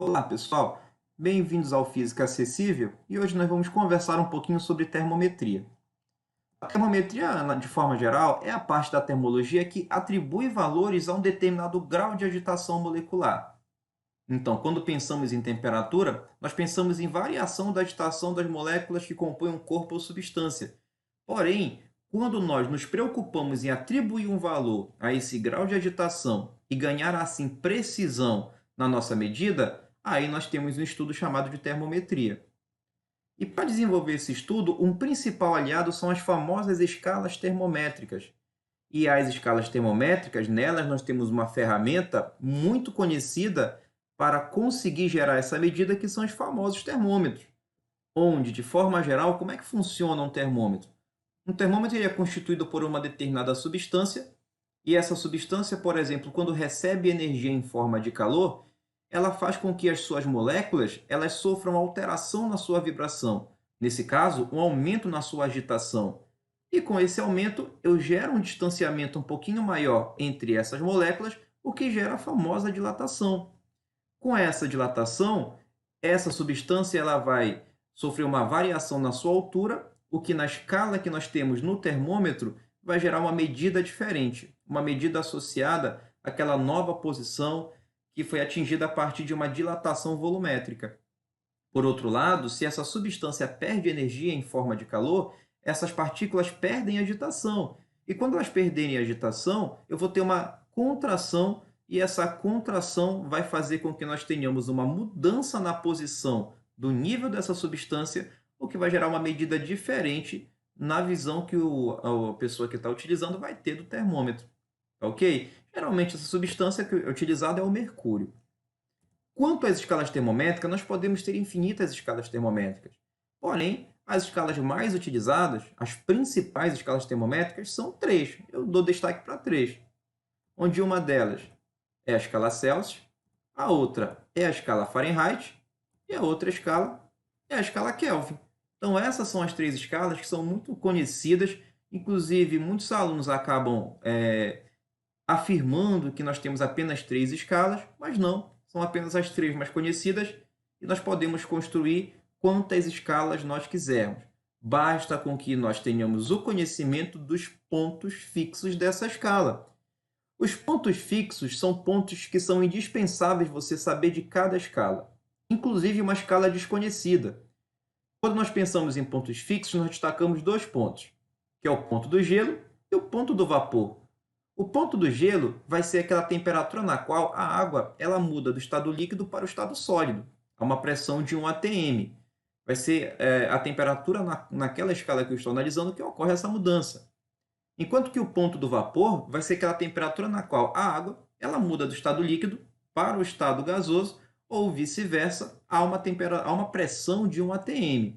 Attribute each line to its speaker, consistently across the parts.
Speaker 1: Olá, pessoal! Bem-vindos ao Física Acessível e hoje nós vamos conversar um pouquinho sobre termometria. A termometria, de forma geral, é a parte da termologia que atribui valores a um determinado grau de agitação molecular. Então, quando pensamos em temperatura, nós pensamos em variação da agitação das moléculas que compõem um corpo ou substância. Porém, quando nós nos preocupamos em atribuir um valor a esse grau de agitação e ganhar assim precisão na nossa medida, aí nós temos um estudo chamado de termometria. E para desenvolver esse estudo, um principal aliado são as famosas escalas termométricas. E as escalas termométricas, nelas nós temos uma ferramenta muito conhecida para conseguir gerar essa medida, que são os famosos termômetros. Onde, de forma geral, como é que funciona um termômetro? Um termômetro é constituído por uma determinada substância, e essa substância, por exemplo, quando recebe energia em forma de calor, ela faz com que as suas moléculas elas sofram alteração na sua vibração. Nesse caso, um aumento na sua agitação. E com esse aumento, eu gero um distanciamento um pouquinho maior entre essas moléculas, o que gera a famosa dilatação. Com essa dilatação, essa substância ela vai sofrer uma variação na sua altura, o que na escala que nós temos no termômetro vai gerar uma medida diferente, uma medida associada àquela nova posição que foi atingida a partir de uma dilatação volumétrica. Por outro lado, se essa substância perde energia em forma de calor, essas partículas perdem agitação. E quando elas perderem agitação, eu vou ter uma contração, e essa contração vai fazer com que nós tenhamos uma mudança na posição do nível dessa substância, o que vai gerar uma medida diferente na visão que a pessoa que está utilizando vai ter do termômetro. Ok? Geralmente, essa substância que é utilizada é o mercúrio. Quanto às escalas termométricas, nós podemos ter infinitas escalas termométricas. Porém, as escalas mais utilizadas, as principais escalas termométricas, são três. Eu dou destaque para três. Onde uma delas é a escala Celsius, a outra é a escala Fahrenheit e a outra escala é a escala Kelvin. Então, essas são as três escalas que são muito conhecidas. Inclusive, muitos alunos acabam afirmando que nós temos apenas três escalas, mas não, são apenas as três mais conhecidas e nós podemos construir quantas escalas nós quisermos. Basta com que nós tenhamos o conhecimento dos pontos fixos dessa escala. Os pontos fixos são pontos que são indispensáveis você saber de cada escala, inclusive uma escala desconhecida. Quando nós pensamos em pontos fixos, nós destacamos dois pontos, que é o ponto do gelo e o ponto do vapor. O ponto do gelo vai ser aquela temperatura na qual a água ela muda do estado líquido para o estado sólido, a uma pressão de 1 atm. Vai ser a temperatura naquela escala que eu estou analisando que ocorre essa mudança. Enquanto que o ponto do vapor vai ser aquela temperatura na qual a água ela muda do estado líquido para o estado gasoso ou vice-versa a uma pressão de 1 atm.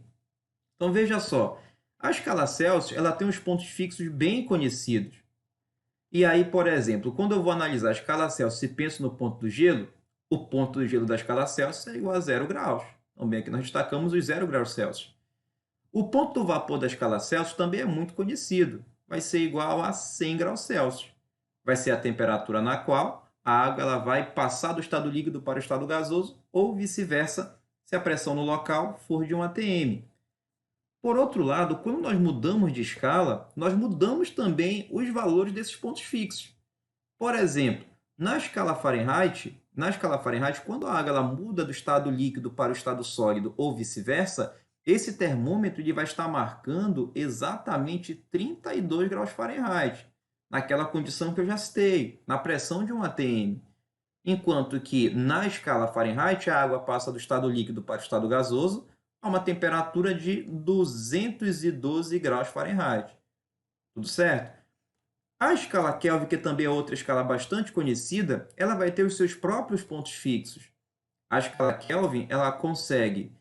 Speaker 1: Então veja só, a escala Celsius ela tem os pontos fixos bem conhecidos. E aí, por exemplo, quando eu vou analisar a escala Celsius e penso no ponto do gelo, o ponto do gelo da escala Celsius é igual a 0 graus. Então, bem, aqui nós destacamos os 0 graus Celsius. O ponto do vapor da escala Celsius também é muito conhecido. Vai ser igual a 100 graus Celsius. Vai ser a temperatura na qual a água ela vai passar do estado líquido para o estado gasoso ou vice-versa, se a pressão no local for de 1 atm. Por outro lado, quando nós mudamos de escala, nós mudamos também os valores desses pontos fixos. Por exemplo, na escala Fahrenheit, quando a água ela muda do estado líquido para o estado sólido ou vice-versa, esse termômetro ele vai estar marcando exatamente 32 graus Fahrenheit, naquela condição que eu já citei, na pressão de 1 atm. Enquanto que na escala Fahrenheit a água passa do estado líquido para o estado gasoso a uma temperatura de 212 graus Fahrenheit. Tudo certo? A escala Kelvin, que também é outra escala bastante conhecida, ela vai ter os seus próprios pontos fixos. A escala Kelvin ela consegue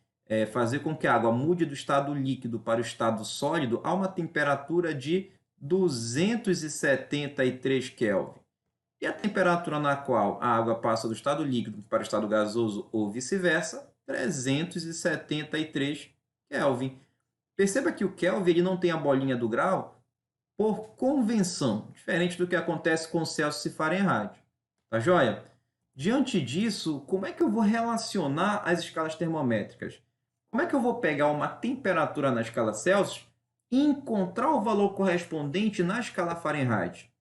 Speaker 1: fazer com que a água mude do estado líquido para o estado sólido a uma temperatura de 273 Kelvin. E a temperatura na qual a água passa do estado líquido para o estado gasoso ou vice-versa, 373 Kelvin. Perceba que o Kelvin ele não tem a bolinha do grau por convenção, diferente do que acontece com Celsius e Fahrenheit. Tá joia? Diante disso, como é que eu vou relacionar as escalas termométricas? Como é que eu vou pegar uma temperatura na escala Celsius e encontrar o valor correspondente na escala Fahrenheit?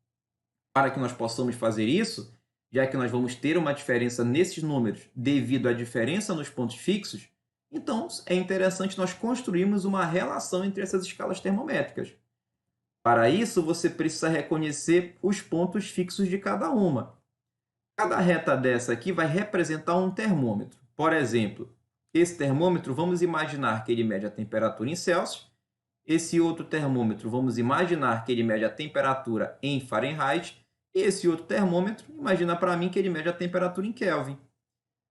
Speaker 1: Para que nós possamos fazer isso, já que nós vamos ter uma diferença nesses números devido à diferença nos pontos fixos, então é interessante nós construirmos uma relação entre essas escalas termométricas. Para isso, você precisa reconhecer os pontos fixos de cada uma. Cada reta dessa aqui vai representar um termômetro. Por exemplo, esse termômetro, vamos imaginar que ele mede a temperatura em Celsius. Esse outro termômetro, vamos imaginar que ele mede a temperatura em Fahrenheit. E esse outro termômetro, imagina para mim que ele mede a temperatura em Kelvin.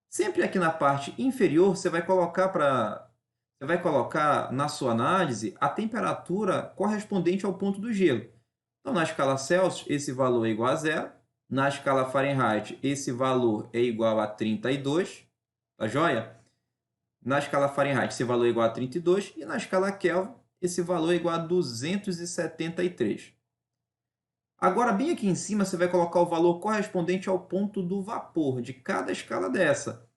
Speaker 1: Sempre aqui na parte inferior, você vai colocar na sua análise a temperatura correspondente ao ponto do gelo. Então, na escala Celsius, esse valor é igual a zero. Na escala Fahrenheit, esse valor é igual a 32. Tá joia? Na escala Fahrenheit, esse valor é igual a 32. E na escala Kelvin, esse valor é igual a 273. Agora, bem aqui em cima, você vai colocar o valor correspondente ao ponto do vapor de cada escala dessa.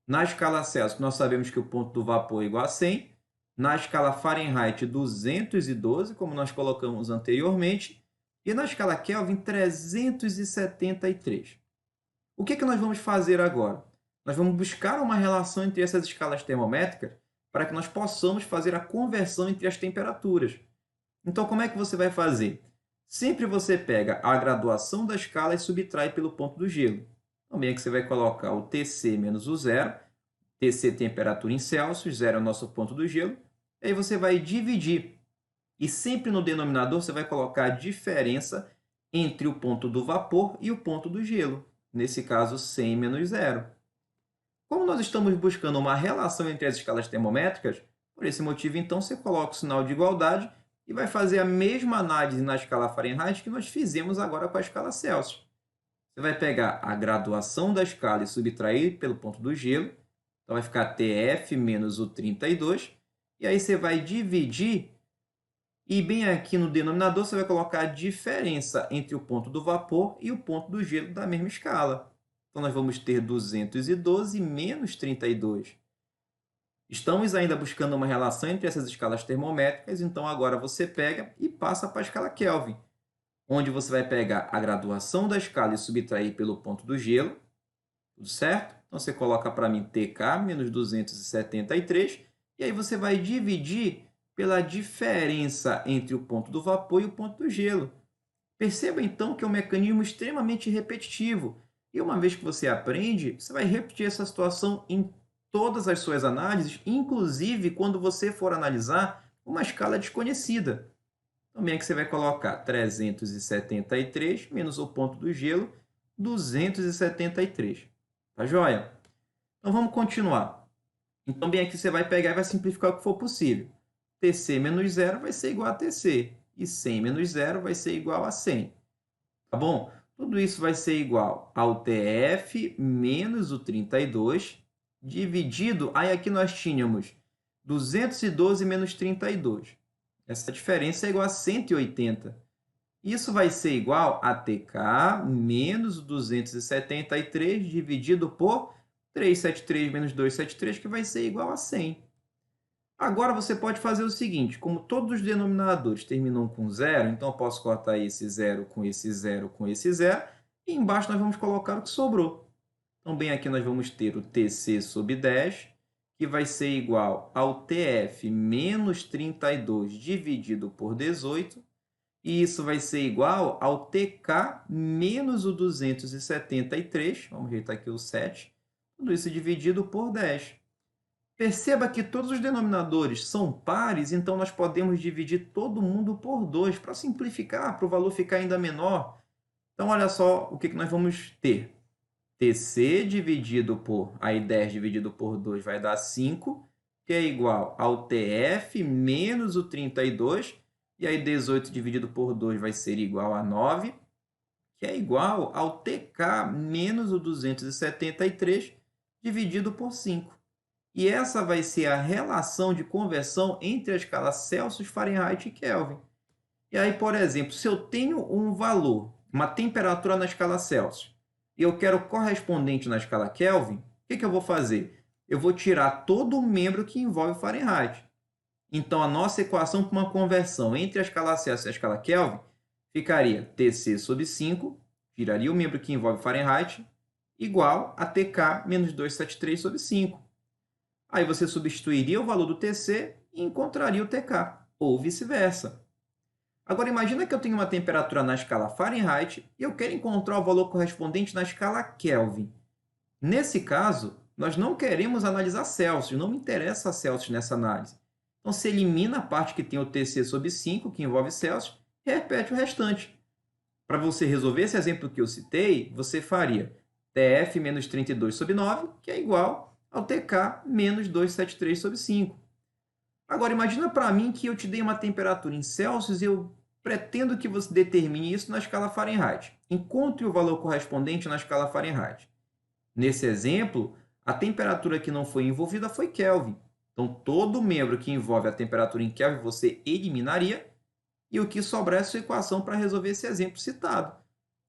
Speaker 1: Na escala Celsius, nós sabemos que o ponto do vapor é igual a 100. Na escala Fahrenheit, 212, como nós colocamos anteriormente. E na escala Kelvin, 373. O que nós vamos fazer agora? Nós vamos buscar uma relação entre essas escalas termométricas para que nós possamos fazer a conversão entre as temperaturas. Então, como é que você vai fazer? Sempre você pega a graduação da escala e subtrai pelo ponto do gelo. Também é que você vai colocar o Tc menos o zero. Tc, temperatura em Celsius, zero é o nosso ponto do gelo. E aí você vai dividir. E sempre no denominador você vai colocar a diferença entre o ponto do vapor e o ponto do gelo. Nesse caso, 100 menos zero. Como nós estamos buscando uma relação entre as escalas termométricas, por esse motivo, então, você coloca o sinal de igualdade e vai fazer a mesma análise na escala Fahrenheit que nós fizemos agora com a escala Celsius. Você vai pegar a graduação da escala e subtrair pelo ponto do gelo. Então, vai ficar TF menos o 32. E aí você vai dividir. E bem aqui no denominador, você vai colocar a diferença entre o ponto do vapor e o ponto do gelo da mesma escala. Então, nós vamos ter 212 menos 32. Estamos ainda buscando uma relação entre essas escalas termométricas, então agora você pega e passa para a escala Kelvin, onde você vai pegar a graduação da escala e subtrair pelo ponto do gelo. Tudo certo? Então, você coloca para mim TK menos 273, e aí você vai dividir pela diferença entre o ponto do vapor e o ponto do gelo. Perceba, então, que é um mecanismo extremamente repetitivo. E uma vez que você aprende, você vai repetir essa situação em todas as suas análises, inclusive quando você for analisar uma escala desconhecida. Também é que você vai colocar 373 menos o ponto do gelo, 273. Tá joia? Então, vamos continuar. Então, bem aqui você vai pegar e vai simplificar o que for possível. Tc menos zero vai ser igual a Tc. E 100 menos zero vai ser igual a 100. Tá bom? Tudo isso vai ser igual ao TF menos o 32, dividido... Aí aqui nós tínhamos 212 menos 32. Essa diferença é igual a 180. Isso vai ser igual a TK menos o 273 dividido por 373 menos 273, que vai ser igual a 100. Agora, você pode fazer o seguinte, como todos os denominadores terminam com zero, então eu posso cortar esse zero com esse zero com esse zero, e embaixo nós vamos colocar o que sobrou. Então, bem aqui nós vamos ter o Tc sobre 10, que vai ser igual ao Tf menos 32 dividido por 18, e isso vai ser igual ao TK menos o 273, vamos ajeitar aqui o 7, tudo isso dividido por 10. Perceba que todos os denominadores são pares, então nós podemos dividir todo mundo por 2 para simplificar, para o valor ficar ainda menor. Então, olha só o que nós vamos ter. Tc dividido por... Aí 10 dividido por 2 vai dar 5, que é igual ao Tf menos o 32. E aí 18 dividido por 2 vai ser igual a 9, que é igual ao Tk menos o 273 dividido por 5. E essa vai ser a relação de conversão entre a escala Celsius, Fahrenheit e Kelvin. E aí, por exemplo, se eu tenho um valor, uma temperatura na escala Celsius, e eu quero correspondente na escala Kelvin, o que eu vou fazer? Eu vou tirar todo o membro que envolve Fahrenheit. Então, a nossa equação para uma conversão entre a escala Celsius e a escala Kelvin ficaria Tc sobre 5, tiraria o membro que envolve Fahrenheit, igual a Tk menos 273 sobre 5. Aí você substituiria o valor do Tc e encontraria o Tk, ou vice-versa. Agora, imagina que eu tenho uma temperatura na escala Fahrenheit e eu quero encontrar o valor correspondente na escala Kelvin. Nesse caso, nós não queremos analisar Celsius, não me interessa Celsius nessa análise. Então, você elimina a parte que tem o Tc sobre 5, que envolve Celsius, e repete o restante. Para você resolver esse exemplo que eu citei, você faria Tf menos 32 sobre 9, que é igual ao Tk menos 273 sobre 5. Agora, imagina para mim que eu te dei uma temperatura em Celsius e eu pretendo que você determine isso na escala Fahrenheit. Encontre o valor correspondente na escala Fahrenheit. Nesse exemplo, a temperatura que não foi envolvida foi Kelvin. Então, todo membro que envolve a temperatura em Kelvin você eliminaria, e o que sobrar é a sua equação para resolver esse exemplo citado.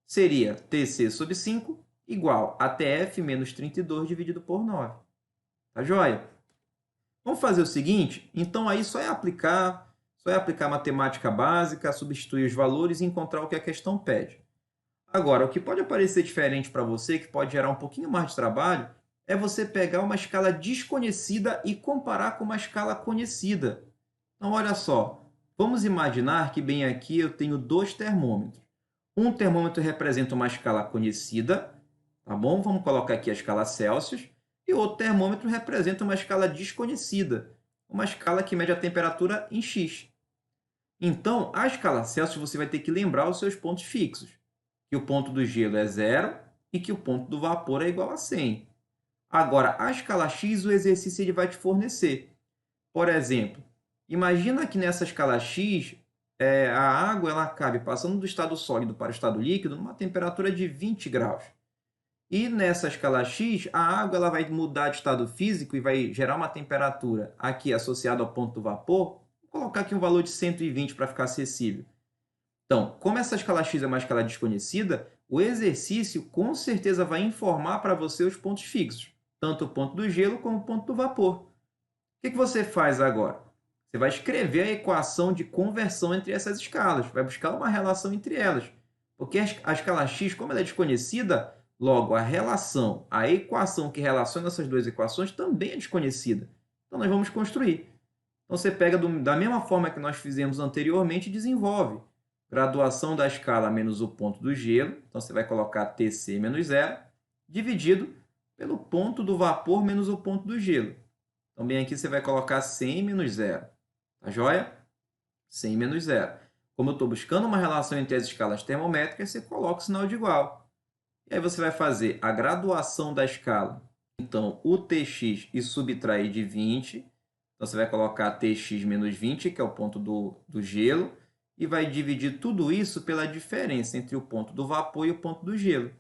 Speaker 1: Seria Tc sobre 5 igual a Tf menos 32 dividido por 9. Tá joia? Vamos fazer o seguinte? Então, aí só é aplicar matemática básica, substituir os valores e encontrar o que a questão pede. Agora, o que pode parecer diferente para você, que pode gerar um pouquinho mais de trabalho, é você pegar uma escala desconhecida e comparar com uma escala conhecida. Então, olha só, vamos imaginar que bem aqui eu tenho dois termômetros. Um termômetro representa uma escala conhecida, tá bom? Vamos colocar aqui a escala Celsius. E o outro termômetro representa uma escala desconhecida, uma escala que mede a temperatura em X. Então, a escala Celsius você vai ter que lembrar os seus pontos fixos, que o ponto do gelo é 0 e que o ponto do vapor é igual a 100. Agora, a escala X, o exercício ele vai te fornecer. Por exemplo, imagina que nessa escala X, a água ela cabe passando do estado sólido para o estado líquido numa temperatura de 20 graus. E nessa escala X, a água ela vai mudar de estado físico e vai gerar uma temperatura aqui associada ao ponto do vapor. Vou colocar aqui um valor de 120 para ficar acessível. Então, como essa escala X é uma escala desconhecida, o exercício com certeza vai informar para você os pontos fixos, tanto o ponto do gelo como o ponto do vapor. O que você faz agora? Você vai escrever a equação de conversão entre essas escalas, vai buscar uma relação entre elas. Porque a escala X, como ela é desconhecida, logo a relação, a equação que relaciona essas duas equações também é desconhecida. Então, nós vamos construir. Então, você pega da mesma forma que nós fizemos anteriormente e desenvolve. Graduação da escala menos o ponto do gelo, então você vai colocar Tc menos 0, dividido pelo ponto do vapor menos o ponto do gelo. Então, bem aqui você vai colocar 100 menos 0. Tá joia? 100 menos 0. Como eu estou buscando uma relação entre as escalas termométricas, você coloca o sinal de igual. E aí você vai fazer a graduação da escala. Então, o Tx e subtrair de 20. Então, você vai colocar Tx menos 20, que é o ponto do gelo, e vai dividir tudo isso pela diferença entre o ponto do vapor e o ponto do gelo.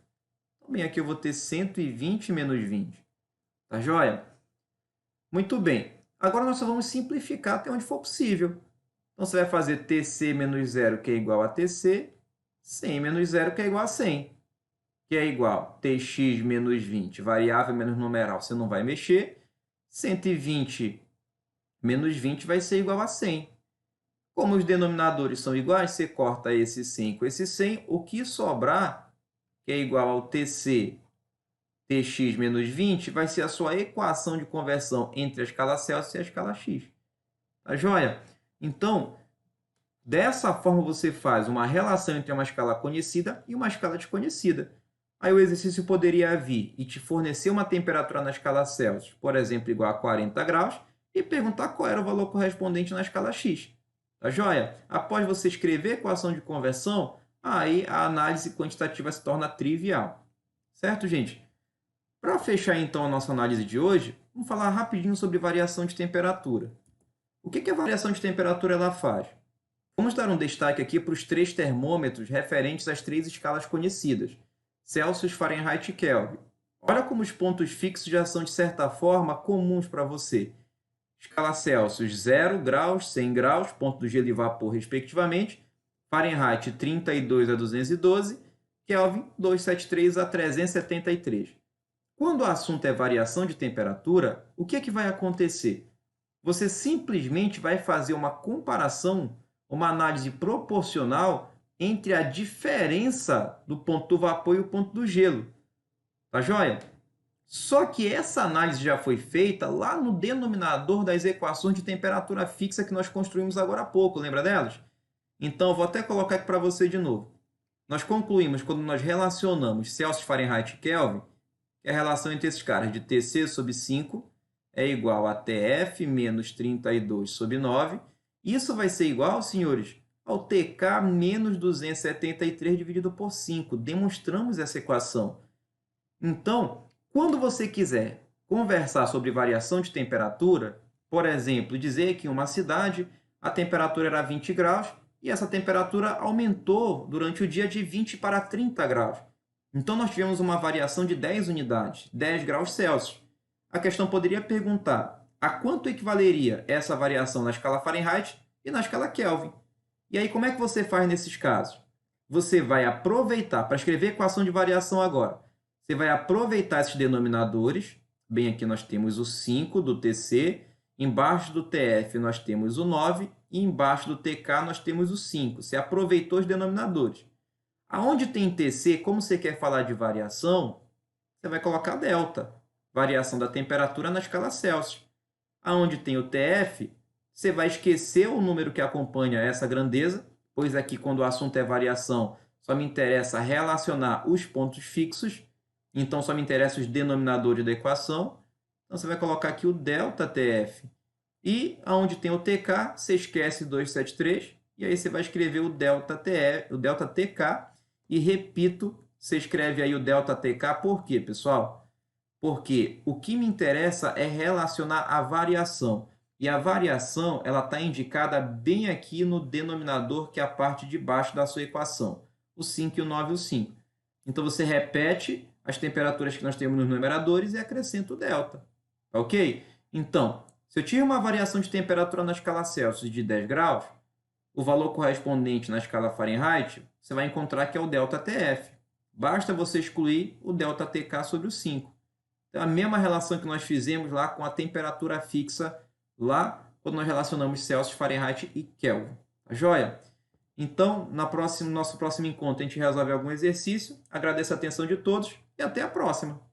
Speaker 1: Também aqui eu vou ter 120 menos 20. Tá joia? Muito bem. Agora nós só vamos simplificar até onde for possível. Então, você vai fazer Tc menos 0, que é igual a Tc, 100 menos 0, que é igual a 100, que é igual a Tx menos 20, variável menos numeral, você não vai mexer. 120 menos 20 vai ser igual a 100. Como os denominadores são iguais, você corta esse 100 com esse 100, o que sobrar, que é igual ao Tc, Tx menos 20, vai ser a sua equação de conversão entre a escala Celsius e a escala X. Tá joia? Então, dessa forma você faz uma relação entre uma escala conhecida e uma escala desconhecida. Aí o exercício poderia vir e te fornecer uma temperatura na escala Celsius, por exemplo, igual a 40 graus, e perguntar qual era o valor correspondente na escala X. Tá joia? Após você escrever a equação de conversão, aí a análise quantitativa se torna trivial. Certo, gente? Para fechar, então, a nossa análise de hoje, vamos falar rapidinho sobre variação de temperatura. O que a variação de temperatura ela faz? Vamos dar um destaque aqui para os 3 termômetros referentes às 3 escalas conhecidas, Celsius, Fahrenheit e Kelvin. Olha como os pontos fixos já são, de certa forma, comuns para você. Escala Celsius, 0 graus, 100 graus, ponto do gelo e vapor, respectivamente. Fahrenheit, 32 a 212. Kelvin, 273 a 373. Quando o assunto é variação de temperatura, o que é que vai acontecer? Você simplesmente vai fazer uma comparação, uma análise proporcional entre a diferença do ponto do vapor e o ponto do gelo. Tá joia? Só que essa análise já foi feita lá no denominador das equações de temperatura fixa que nós construímos agora há pouco, lembra delas? Então, eu vou até colocar aqui para você de novo. Nós concluímos quando nós relacionamos Celsius, Fahrenheit e Kelvin, que a relação entre esses caras de Tc sobre 5 é igual a Tf menos 32 sobre 9. Isso vai ser igual, senhores, ao Tk menos 273 dividido por 5. Demonstramos essa equação. Então, quando você quiser conversar sobre variação de temperatura, por exemplo, dizer que em uma cidade a temperatura era 20 graus e essa temperatura aumentou durante o dia de 20 para 30 graus. Então, nós tivemos uma variação de 10 unidades, 10 graus Celsius. A questão poderia perguntar a quanto equivaleria essa variação na escala Fahrenheit e na escala Kelvin. E aí, como é que você faz nesses casos? Você vai aproveitar, para escrever a equação de variação agora, você vai aproveitar esses denominadores. Bem, aqui nós temos o 5 do Tc, embaixo do Tf nós temos o 9 e embaixo do Tk nós temos o 5. Você aproveitou os denominadores. Aonde tem Tc, como você quer falar de variação, você vai colocar delta, variação da temperatura na escala Celsius. Aonde tem o Tf, você vai esquecer o número que acompanha essa grandeza, pois aqui, quando o assunto é variação, só me interessa relacionar os pontos fixos, então só me interessa os denominadores da equação. Então, você vai colocar aqui o ΔTF. E aonde tem o TK, você esquece 273, e aí você vai escrever o ΔTK, e repito, você escreve aí o ΔTK, por quê, pessoal? Porque o que me interessa é relacionar a variação. E a variação ela está indicada bem aqui no denominador, que é a parte de baixo da sua equação. O 5 e o 9 e o 5. Então, você repete as temperaturas que nós temos nos numeradores e acrescenta o delta. Ok? Então, se eu tive uma variação de temperatura na escala Celsius de 10 graus, o valor correspondente na escala Fahrenheit, você vai encontrar que é o ΔTF. Basta você excluir o ΔTK sobre o 5. Então, a mesma relação que nós fizemos lá com a temperatura fixa, lá quando nós relacionamos Celsius, Fahrenheit e Kelvin. Tá joia? Então, no nosso próximo encontro, a gente resolve algum exercício. Agradeço a atenção de todos e até a próxima!